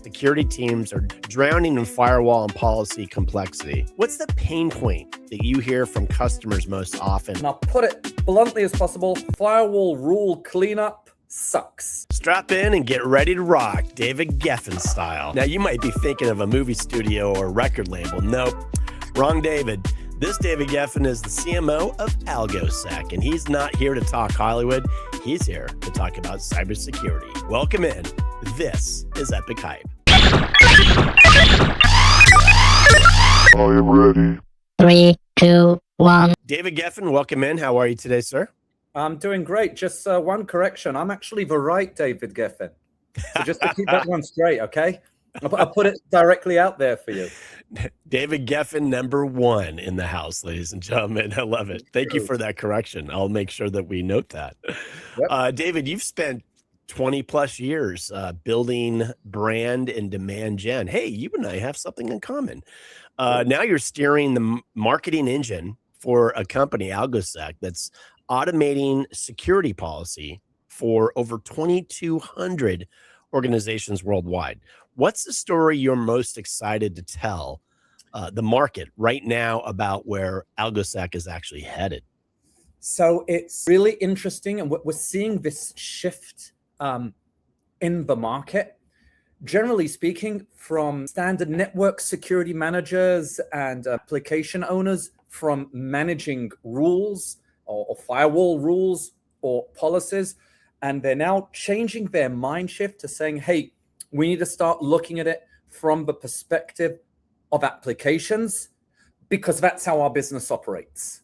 Security teams are drowning in firewall and policy complexity. What's the pain point that you hear from customers most often? And I'll put it bluntly as possible, firewall rule cleanup sucks. Strap in and get ready to rock, David Geffen style. Now, you might be thinking of a movie studio or record label. Nope, wrong David. This David Geffen is the CMO of AlgoSec, and he's not here to talk Hollywood. He's here to talk about cybersecurity. Welcome in. This is Epic Hype. Are you ready? 3, 2, 1. David Geffen, welcome in. How are you today, sir? I'm doing great. Just one correction. I'm actually the right David Geffen. So just to keep that one straight, okay? I'll put it directly out there for you. David Geffen, number one in the house, ladies and gentlemen. I love it. Thank you for that correction. I'll make sure that we note that. Yep. David, you've spent 20 plus years building brand and demand gen. Hey, you and I have something in common. Now you're steering the marketing engine for a company, AlgoSec, that's automating security policy for over 2,200 organizations worldwide. What's the story you're most excited to tell the market right now about where AlgoSec is actually headed? So it's really interesting, and we're seeing this shift in the market. Generally speaking, from standard network security managers and application owners, from managing rules or firewall rules or policies, and they're now changing their mind shift to saying, hey, we need to start looking at it from the perspective of applications, because that's how our business operates.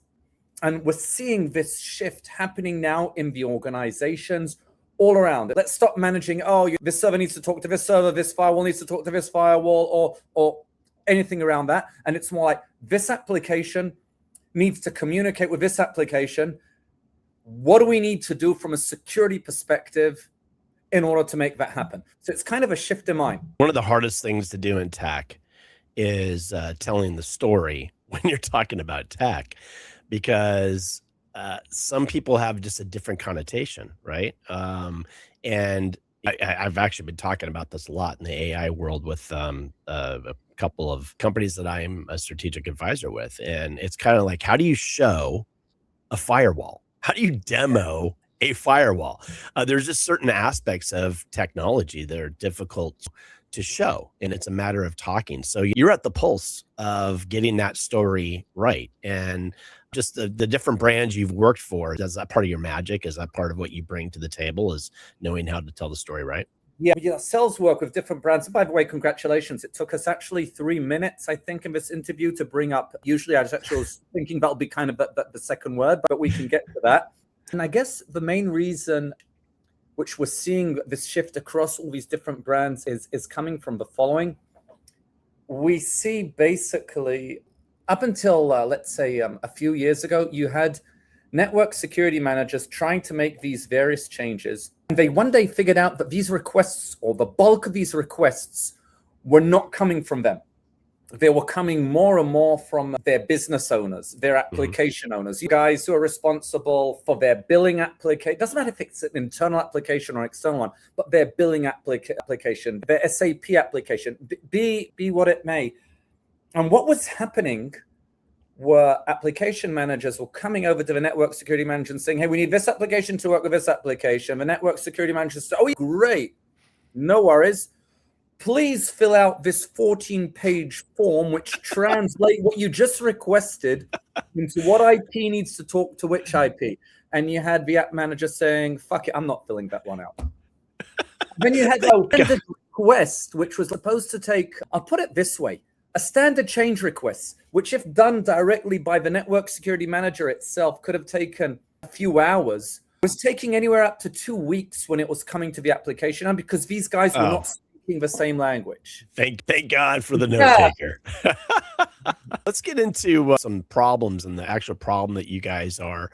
And we're seeing this shift happening now in the organizations all around. Let's stop managing, this server needs to talk to this server, this firewall needs to talk to this firewall, or anything around that. And it's more like, this application needs to communicate with this application. What do we need to do from a security perspective in order to make that happen? So it's kind of a shift in mind. One of the hardest things to do in tech is telling the story when you're talking about tech, because some people have just a different connotation, right? And I've actually been talking about this a lot in the AI world with a couple of companies that I'm a strategic advisor with. And it's kind of like, how do you show a firewall? How do you demo a firewall? There's just certain aspects of technology that are difficult to show, and it's a matter of talking. So you're at the pulse of getting that story right. And just the different brands you've worked for, is that part of your magic? Is that part of what you bring to the table, is knowing how to tell the story right? Yeah, sales work with different brands. And by the way, congratulations. It took us actually 3 minutes, I think, in this interview to bring up. Usually I was thinking that'll be kind of the second word, but we can get to that. And I guess the main reason which we're seeing this shift across all these different brands is coming from the following. We see basically up until, let's say, a few years ago, you had network security managers trying to make these various changes. And they one day figured out that these requests, or the bulk of these requests, were not coming from them. They were coming more and more from their business owners, their application owners, you guys who are responsible for their billing application. Doesn't matter if it's an internal application or external one, but their billing application, their SAP application, be what it may. And what was happening were application managers were coming over to the network security manager and saying, hey, we need this application to work with this application. The network security manager said, oh, great, no worries. Please fill out this 14-page form, which translate what you just requested into what IP needs to talk to which IP. And you had the app manager saying, fuck it, I'm not filling that one out. Then you had a standard request, which was supposed to take, I'll put it this way, a standard change request, which if done directly by the network security manager itself could have taken a few hours, was taking anywhere up to 2 weeks when it was coming to the application. And because these guys were not speaking the same language. Thank God for the note taker. Let's get into some problems and the actual problem that you guys are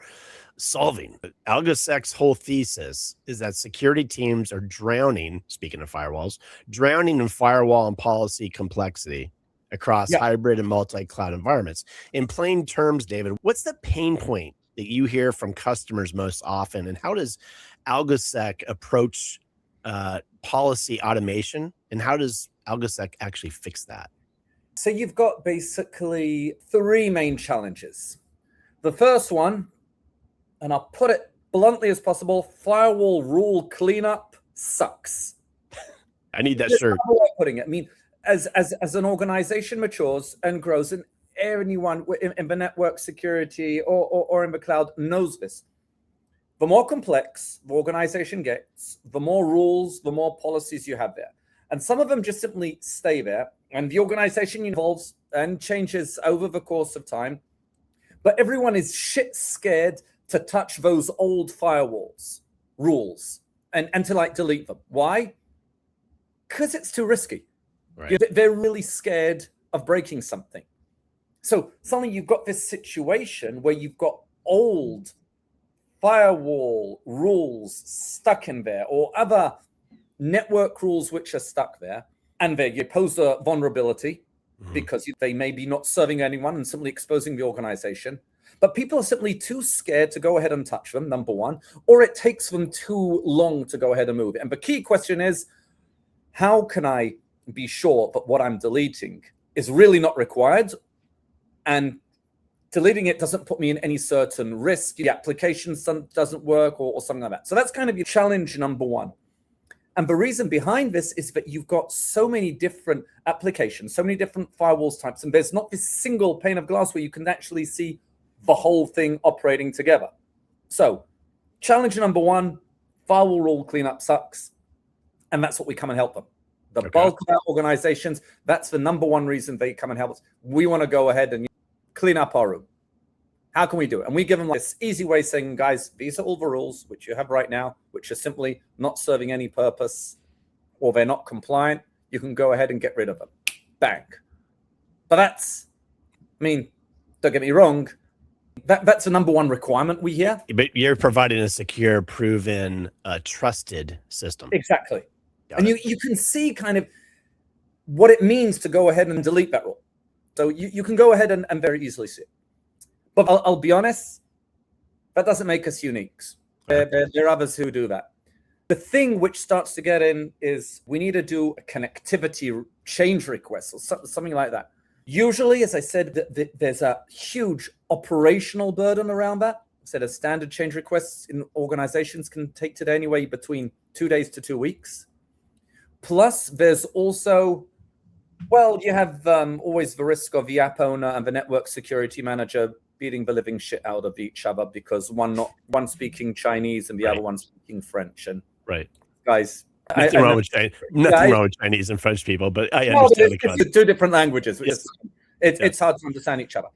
solving. AlgoSec's whole thesis is that security teams are drowning, speaking of firewalls, drowning in firewall and policy complexity across hybrid and multi-cloud environments. In plain terms, David, what's the pain point that you hear from customers most often, and how does AlgoSec approach policy automation, and how does AlgoSec actually fix that? So you've got basically three main challenges. The first one, and I'll put it bluntly as possible, firewall rule cleanup sucks. I need that That's shirt. how I'm putting it. I mean, as an organization matures and grows, and anyone in the network security or in the cloud knows this, the more complex the organization gets, the more rules, the more policies you have there. And some of them just simply stay there, and the organization evolves and changes over the course of time. But everyone is shit scared to touch those old firewalls, rules, and to like delete them. Why? Because it's too risky. Right. They're really scared of breaking something. So suddenly you've got this situation where you've got old firewall rules stuck in there, or other network rules which are stuck there, and you pose a vulnerability because they may be not serving anyone and simply exposing the organization. But people are simply too scared to go ahead and touch them, number one, or it takes them too long to go ahead and move it. And the key question is, how can I be sure that what I'm deleting is really not required, and deleting it doesn't put me in any certain risk, the application doesn't work, or something like that. So that's kind of your challenge number one. And the reason behind this is that you've got so many different applications, so many different firewalls types, and there's not this single pane of glass where you can actually see the whole thing operating together. So challenge number one, firewall rule cleanup sucks. And that's what we come and help them. The bulk of our organizations, that's the number one reason they come and help us. We want to go ahead and clean up our room. How can we do it? And we give them this easy way saying, guys, these are all the rules which you have right now, which are simply not serving any purpose, or they're not compliant. You can go ahead and get rid of them. Bang. But that's, I mean, don't get me wrong, that's the number one requirement we hear. But you're providing a secure, proven, trusted system. Exactly. And you can see kind of what it means to go ahead and delete that rule. So you can go ahead and very easily see it. But I'll be honest, that doesn't make us unique. There are others who do that. The thing which starts to get in is we need to do a connectivity change request or something like that. Usually, as I said, there's a huge operational burden around that. I said a standard change requests in organizations can take today anywhere between 2 days to 2 weeks. Plus, there's also, well, you have always the risk of the app owner and the network security manager beating the living shit out of each other because one speaking Chinese and the other one speaking French. And guys, nothing wrong with Chinese and French people, but I understand the concept. It's two different languages. It's hard to understand each other.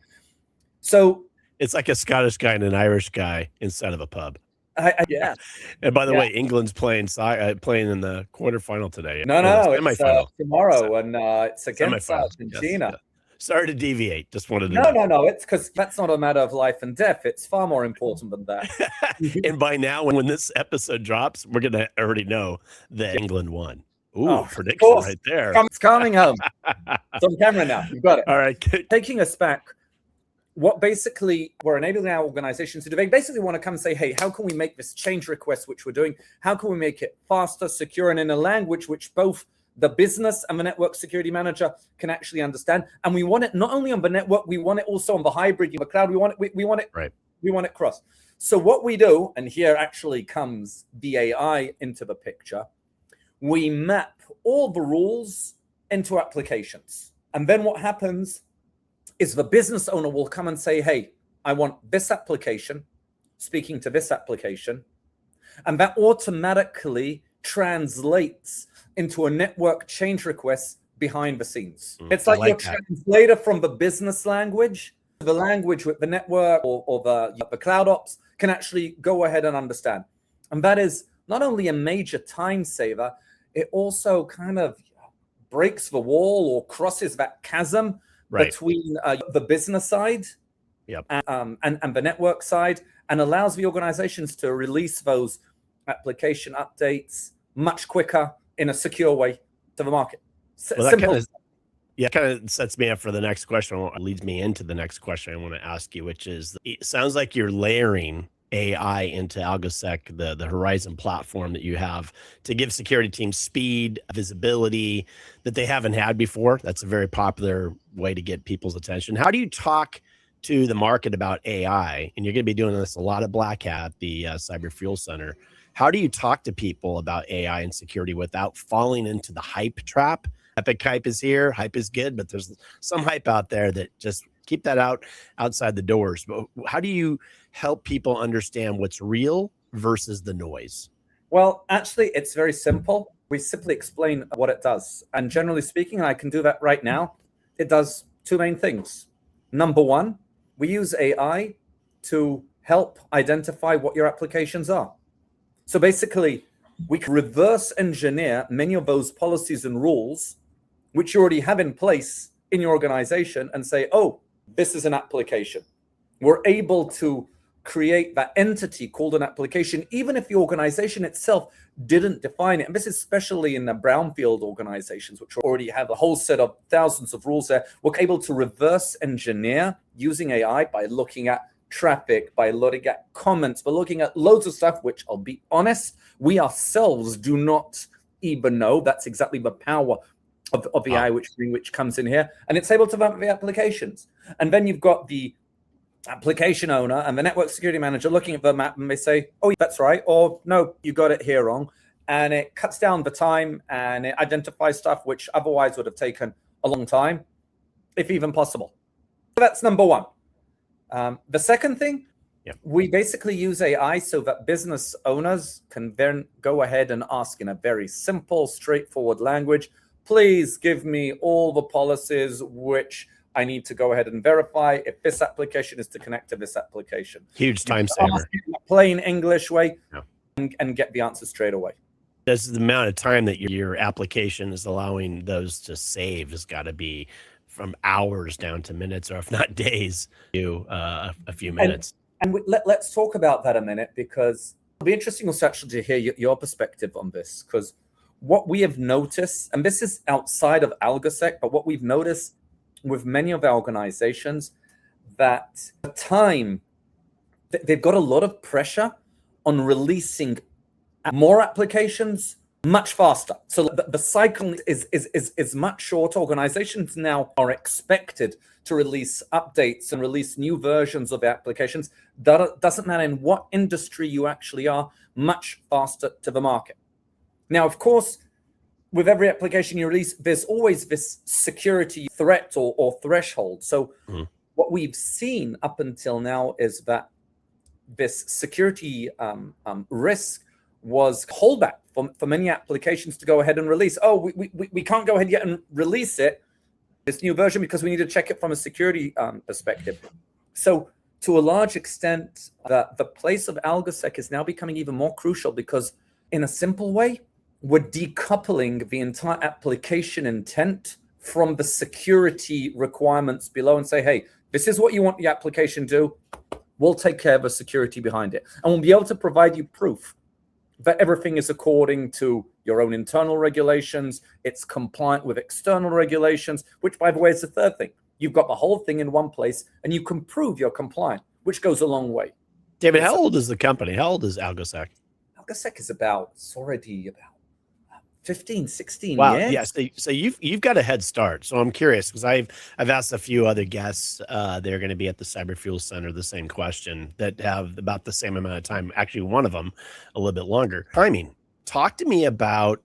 So it's like a Scottish guy and an Irish guy inside of a pub. Yeah. And by the way, England's playing in the quarterfinal today. No, it's tomorrow, and it's against Argentina. Yes. Sorry to deviate. Just wanted to No. It's because that's not a matter of life and death. It's far more important than that. And by now, when this episode drops, we're gonna already know that England won. Ooh, prediction right there. It's coming home. It's on camera now. You've got it. All right. Taking us back, what basically we're enabling our organizations to do, they basically want to come and say, hey, how can we make this change request, which we're doing? How can we make it faster, secure, and in a language which both the business and the network security manager can actually understand? And we want it not only on the network, we want it also on the hybrid, in the cloud. We want it right. We want it cross. So what we do, and here actually comes the AI into the picture, we map all the rules into applications. And then what happens is the business owner will come and say, hey, I want this application speaking to this application. And that automatically translates into a network change request behind the scenes. It's like your translator from the business language to the language with the network or the cloud ops can actually go ahead and understand. And that is not only a major time saver, it also kind of breaks the wall or crosses that chasm between the business side and the network side, and allows the organizations to release those application updates much quicker in a secure way to the market. Well, that kind of sets me up for the next question, or leads me into the next question I want to ask you, which is, it sounds like you're layering AI into AlgoSec, the Horizon platform that you have to give security teams speed, visibility that they haven't had before. That's a very popular way to get people's attention. How do you talk to the market about AI? And you're going to be doing this a lot at Black Hat, the Cyber Fuel Center. How do you talk to people about AI and security without falling into the hype trap? Epic hype is here. Hype is good, but there's some hype out there that just keep that outside the doors. But how do you help people understand what's real versus the noise? Well, actually, it's very simple. We simply explain what it does. And generally speaking, and I can do that right now, it does two main things. Number one, we use AI to help identify what your applications are. So basically, we can reverse engineer many of those policies and rules which you already have in place in your organization and say, oh, this is an application. We're able to create that entity called an application, even if the organization itself didn't define it. And this is especially in the brownfield organizations, which already have a whole set of thousands of rules there. We're able to reverse engineer using AI by looking at traffic, by looking at comments, by looking at loads of stuff, which I'll be honest, we ourselves do not even know. That's exactly the power of the AI which comes in here. And it's able to map the applications. And then you've got the application owner and the network security manager looking at the map and they say, oh, that's right, or no, you got it here wrong. And it cuts down the time and it identifies stuff which otherwise would have taken a long time, if even possible. So that's number one. The second thing, we basically use AI so that business owners can then go ahead and ask in a very simple, straightforward language, please give me all the policies which I need to go ahead and verify if this application is to connect to this application. Huge time saver. In a plain English way and get the answer straight away. That's the amount of time that your application is allowing those to save has got to be from hours down to minutes, or if not days, to a few minutes. And let's talk about that a minute, because it'll be interesting also actually to hear your perspective on this, because what we have noticed, and this is outside of AlgoSec, but what we've noticed with many of our organizations, that the time, they've got a lot of pressure on releasing more applications much faster. So the cycle is much shorter. Organizations now are expected to release updates and release new versions of applications. That doesn't matter in what industry you actually are, much faster to the market. Now, of course, with every application you release, there's always this security threat or threshold. So what we've seen up until now is that this security risk was holdback for many applications to go ahead and release. Oh, we can't go ahead yet and release this new version because we need to check it from a security perspective. So to a large extent, the place of AlgoSec is now becoming even more crucial, because in a simple way, we're decoupling the entire application intent from the security requirements below and say, hey, this is what you want the application to do. We'll take care of the security behind it. And we'll be able to provide you proof that everything is according to your own internal regulations. It's compliant with external regulations, which, by the way, is the third thing. You've got the whole thing in one place and you can prove you're compliant, which goes a long way. David, how old is the company? How old is AlgoSec? AlgoSec is it's already about 15, 16 wow, years. yes. So you've got a head start. So I'm curious, because I've asked a few other guests they're going to be at the Cyber Fuel Center the same question, that have about the same amount of time. Actually, one of them a little bit longer. Timing. Talk to me about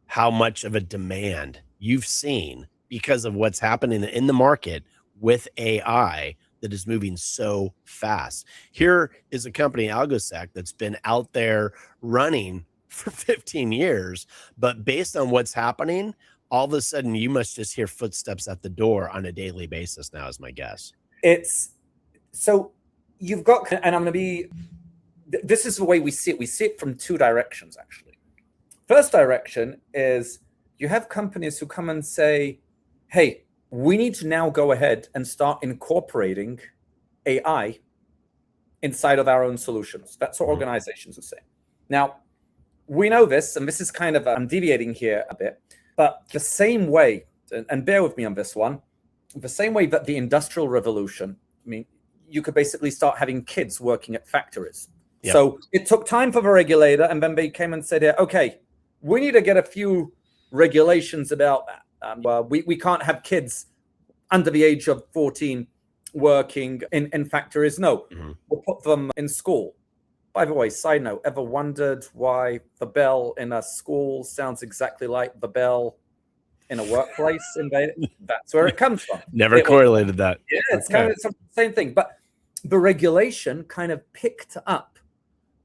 how much of a demand you've seen because of what's happening in the market with AI that is moving so fast. Here is a company, AlgoSec, that's been out there running for 15 years, but based on what's happening, all of a sudden you must just hear footsteps at the door on a daily basis now, is my guess. It's so you've got, and I'm going to be, this is the way we see it. We see it from two directions, actually. First direction is you have companies who come and say, hey, we need to now go ahead and start incorporating AI inside of our own solutions. That's what organizations are saying. Now, we know this, and this is kind of, I'm deviating here a bit, but the same way, and bear with me on this one, the same way that the Industrial Revolution, I mean, you could basically start having kids working at factories. Yep. So it took time for the regulator, and then they came and said, okay, we need to get a few regulations about that. We can't have kids under the age of 14 working in factories. No, we'll put them in school. By the way, side note, ever wondered why the bell in a school sounds exactly like the bell in a workplace? That's where it comes from. Never correlated that. Yeah, it's kind of the same thing. But the regulation kind of picked up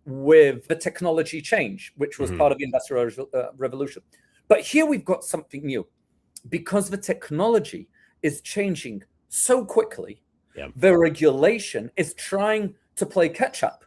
with the technology change, which was part of the Industrial Revolution. But here we've got something new. Because the technology is changing so quickly, the regulation is trying to play catch up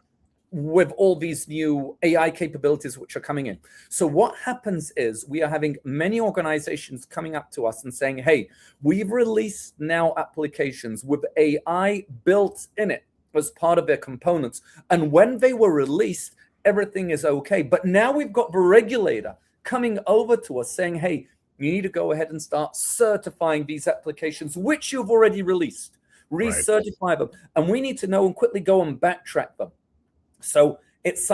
with all these new AI capabilities which are coming in. So what happens is we are having many organizations coming up to us and saying, hey, we've released now applications with AI built in it as part of their components. And when they were released, everything is okay. But now we've got the regulator coming over to us saying, hey, you need to go ahead and start certifying these applications, which you've already released, recertify them. And we need to know and quickly go and backtrack them. So it's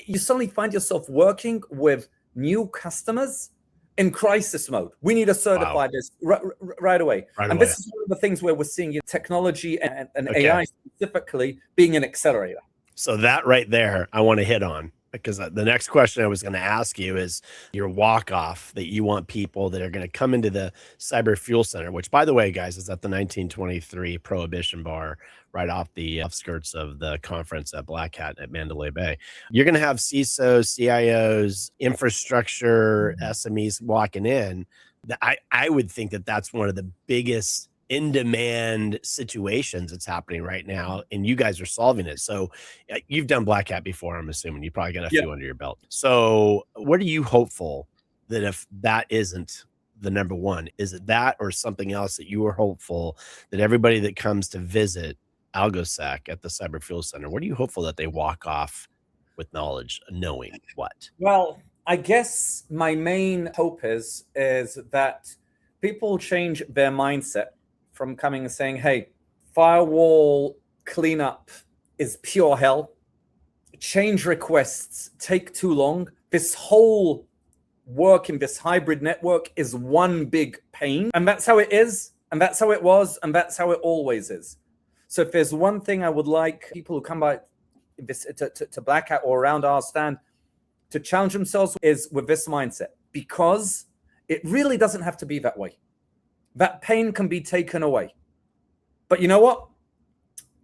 you suddenly find yourself working with new customers in crisis mode. We need to certify this right away. This is one of the things where we're seeing technology and AI specifically being an accelerator. So that right there, I want to hit on, because the next question I was going to ask you is your walk-off that you want people that are going to come into the Cyber Fuel Center, which, by the way, guys, is at the 1923 Prohibition Bar right off the outskirts of the conference at Black Hat at Mandalay Bay. You're going to have CISOs, CIOs, infrastructure, SMEs walking in. I would think that that's one of the biggest in-demand situations that's happening right now, and you guys are solving it. So you've done Black Hat before, I'm assuming. You probably got a few under your belt. So what are you hopeful that if that isn't the number one, is it that or something else that you are hopeful that everybody that comes to visit AlgoSec at the Cyber Fuel Center, what are you hopeful that they walk off with knowledge, knowing what? Well, I guess my main hope is that people change their mindset from coming and saying, hey, firewall cleanup is pure hell. Change requests take too long. This whole work in this hybrid network is one big pain. And that's how it is. And that's how it was. And that's how it always is. So if there's one thing I would like people who come by this to Black Hat or around our stand to challenge themselves is with this mindset, because it really doesn't have to be that way. That pain can be taken away. But you know what?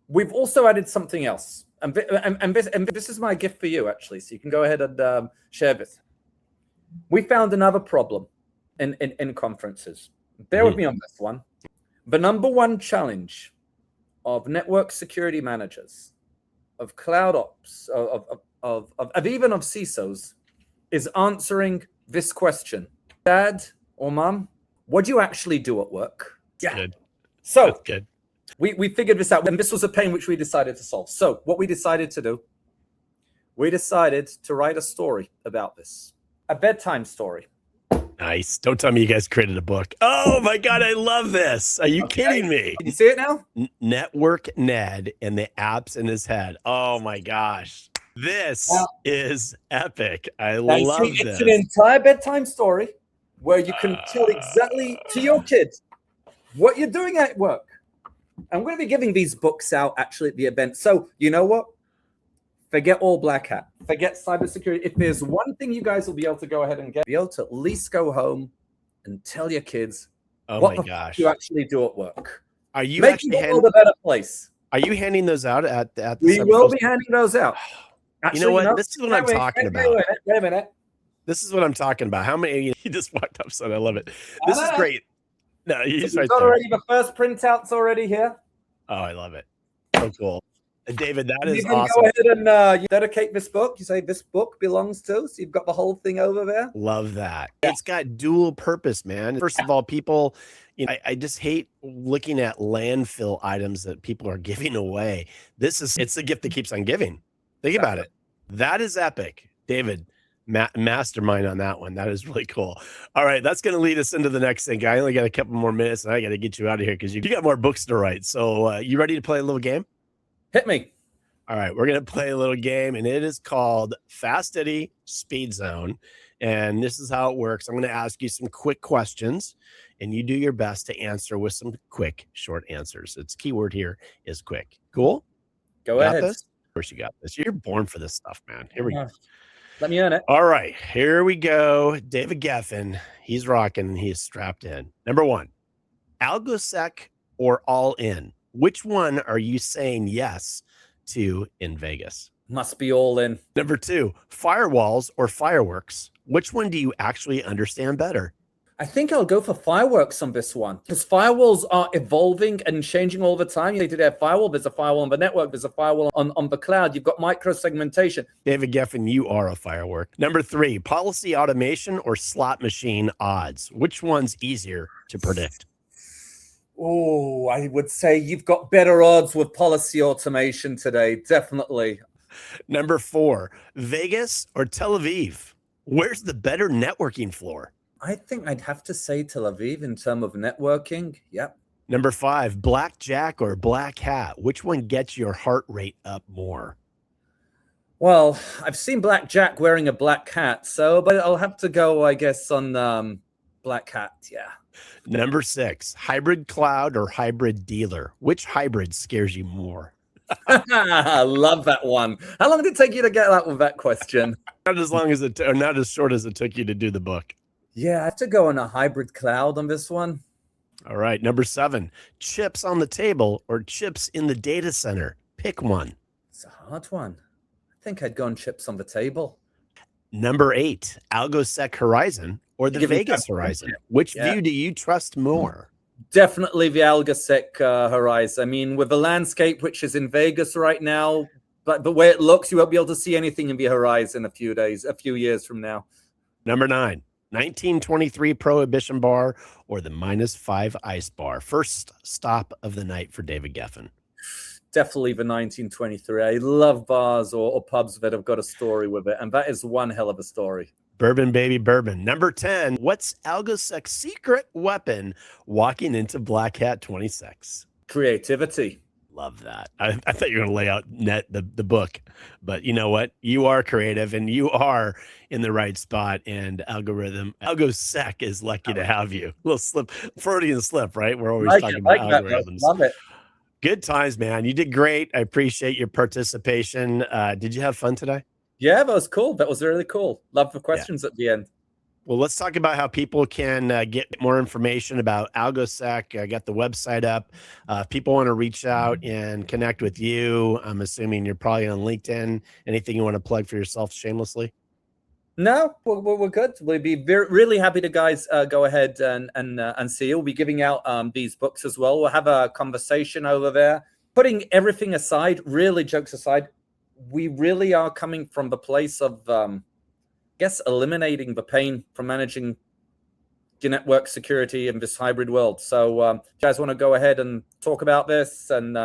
We've also added something else. And this is my gift for you, actually. So you can go ahead and share this. We found another problem in conferences. Bear with me on this one. The number one challenge of network security managers, of cloud ops, of even of CISOs, is answering this question. Dad or mom, what do you actually do at work? Yeah. Good. So that's good. We figured this out, and this was a pain which we decided to solve. So what we decided to do, we decided to write a story about this, a bedtime story. Nice. Don't tell me you guys created a book. Oh my God, I love this. Are you kidding me? Can you see it now? Network Ned and the apps in his head. Oh my gosh. This is epic. I love this. It's an entire bedtime story where you can tell exactly to your kids what you're doing at work. I'm going to be giving these books out actually at the event. So you know what? Forget all Black Hat. Forget cybersecurity. If there's one thing you guys will be able to go ahead and be able to at least go home and tell your kids what you actually do at work. Are you making the world a better place? Are you handing those out at the We will be handing those out. Actually, you know what? This is what I'm talking about. Wait a minute. This is what I'm talking about. How many? You just walked up, son. I love it. This is great. No, he's right there. Already the first printouts already here. Oh, I love it. So cool. David, that is you awesome. Go ahead and you dedicate this book. You say this book belongs to, so you've got the whole thing over there. Love that. Yeah. It's got dual purpose, man. First of all, people, I just hate looking at landfill items that people are giving away. It's the gift that keeps on giving. Think about it. That is epic. David, mastermind on that one. That is really cool. All right, that's going to lead us into the next thing. I only got a couple more minutes, and I got to get you out of here because you got more books to write. So you ready to play a little game? Hit me. All right, we're going to play a little game, and it is called Fast Eddie Speed Zone. And this is how it works. I'm going to ask you some quick questions, and you do your best to answer with some quick, short answers. Its keyword here is quick. Cool? Go Got ahead. this? Of course you got this. You're born for this stuff, man. Here we go. Let me earn it. All right, here we go. David Geffen, he's rocking, and he's strapped in. Number one, AlgoSec or All In? Which one are you saying yes to in Vegas? Must be all in. Number two, firewalls or fireworks? Which one do you actually understand better? I think I'll go for fireworks on this one because firewalls are evolving and changing all the time. You today have firewall, there's a firewall on the network, there's a firewall on the cloud. You've got micro segmentation. David Geffen, you are a firework. Number three, policy automation or slot machine odds? Which one's easier to predict? Oh, I would say you've got better odds with policy automation today. Definitely. Number four, Vegas or Tel Aviv? Where's the better networking floor? I think I'd have to say Tel Aviv in terms of networking. Yep. Number five, blackjack or black hat? Which one gets your heart rate up more? Well, I've seen Black Jack wearing a black hat, but I'll have to go, I guess, on black hat. Yeah. Number six, hybrid cloud or hybrid dealer? Which hybrid scares you more? I love that one. How long did it take you to get that with that question? Not as long as or not as short as it took you to do the book. Yeah, I have to go on a hybrid cloud on this one. All right. Number seven, chips on the table or chips in the data center? Pick one. It's a hard one. I think I'd go on chips on the table. Number eight, AlgoSec Horizon or the Vegas Horizon? Which view do you trust more? Definitely the AlgoSec Horizon. I mean, with the landscape which is in Vegas right now, but the way it looks, you won't be able to see anything in the horizon a few years from now. Number nine, 1923 Prohibition Bar or the -5 Ice Bar? First stop of the night for David Geffen. Definitely the 1923. I love bars or pubs that have got a story with it, and that is one hell of a story. Bourbon, baby, bourbon. Number 10, what's AlgoSec's secret weapon walking into Black Hat 26? Creativity. Love that. I thought you were going to lay out the book, but you know what? You are creative and you are in the right spot. And AlgoSec is lucky to have you. A little Freudian slip, right? We're always talking about algorithms. Love it. Good times, man. You did great. I appreciate your participation. Did you have fun today? Yeah, that was cool. That was really cool. Love the questions at the end. Well, let's talk about how people can get more information about AlgoSec. I got the website up. If people want to reach out and connect with you, I'm assuming you're probably on LinkedIn. Anything you want to plug for yourself shamelessly? No, we're good. We'll be really happy to guys go ahead and see you. We'll be giving out these books as well. We'll have a conversation over there. Putting everything aside, really jokes aside, we really are coming from the place of eliminating the pain from managing your network security in this hybrid world. So if you guys want to go ahead and talk about this, and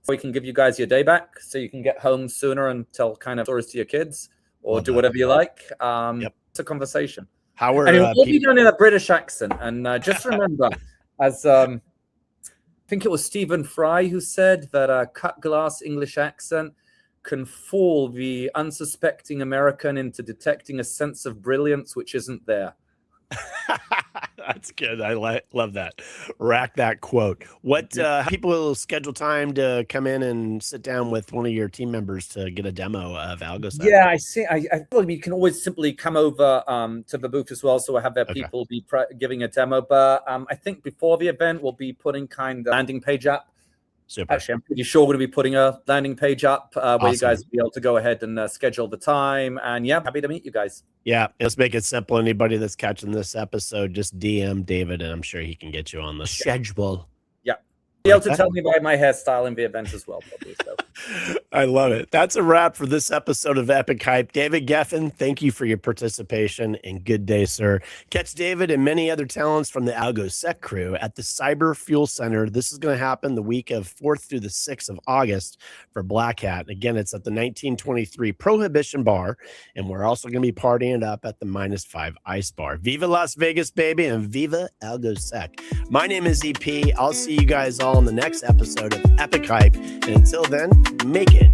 we can give you guys your day back so you can get home sooner and tell kind of stories to your kids or do whatever you like. It's a conversation. And it will be done in a British accent. And just remember, as I think it was Stephen Fry who said that a cut glass English accent can fool the unsuspecting American into detecting a sense of brilliance which isn't there. That's good. I love that. Rack that quote. What people will schedule time to come in and sit down with one of your team members to get a demo of AlgoSec? Yeah, I see. I feel like you can always simply come over to the booth as well. So we'll have their people be giving a demo. But I think before the event, we'll be putting kind of landing page up. Super. Actually, I'm pretty sure we're going to be putting a landing page up where you guys will be able to go ahead and schedule the time. And yeah, happy to meet you guys. Yeah, let's make it simple. Anybody that's catching this episode, just DM David, and I'm sure he can get you on the schedule. Yeah. Be able to tell me about my hairstyle in the event as well, probably. So. I love it. That's a wrap for this episode of Epic Hype. David Geffen, thank you for your participation and good day, sir. Catch David and many other talents from the AlgoSec crew at the Cyber Fuel Center. This is going to happen the week of 4th through the 6th of August for Black Hat. Again, it's at the 1923 Prohibition Bar, and we're also going to be partying it up at the -5 Ice Bar. Viva Las Vegas, baby, and Viva AlgoSec. My name is EP. I'll see you guys all all in the next episode of Epic Hype. And until then, make it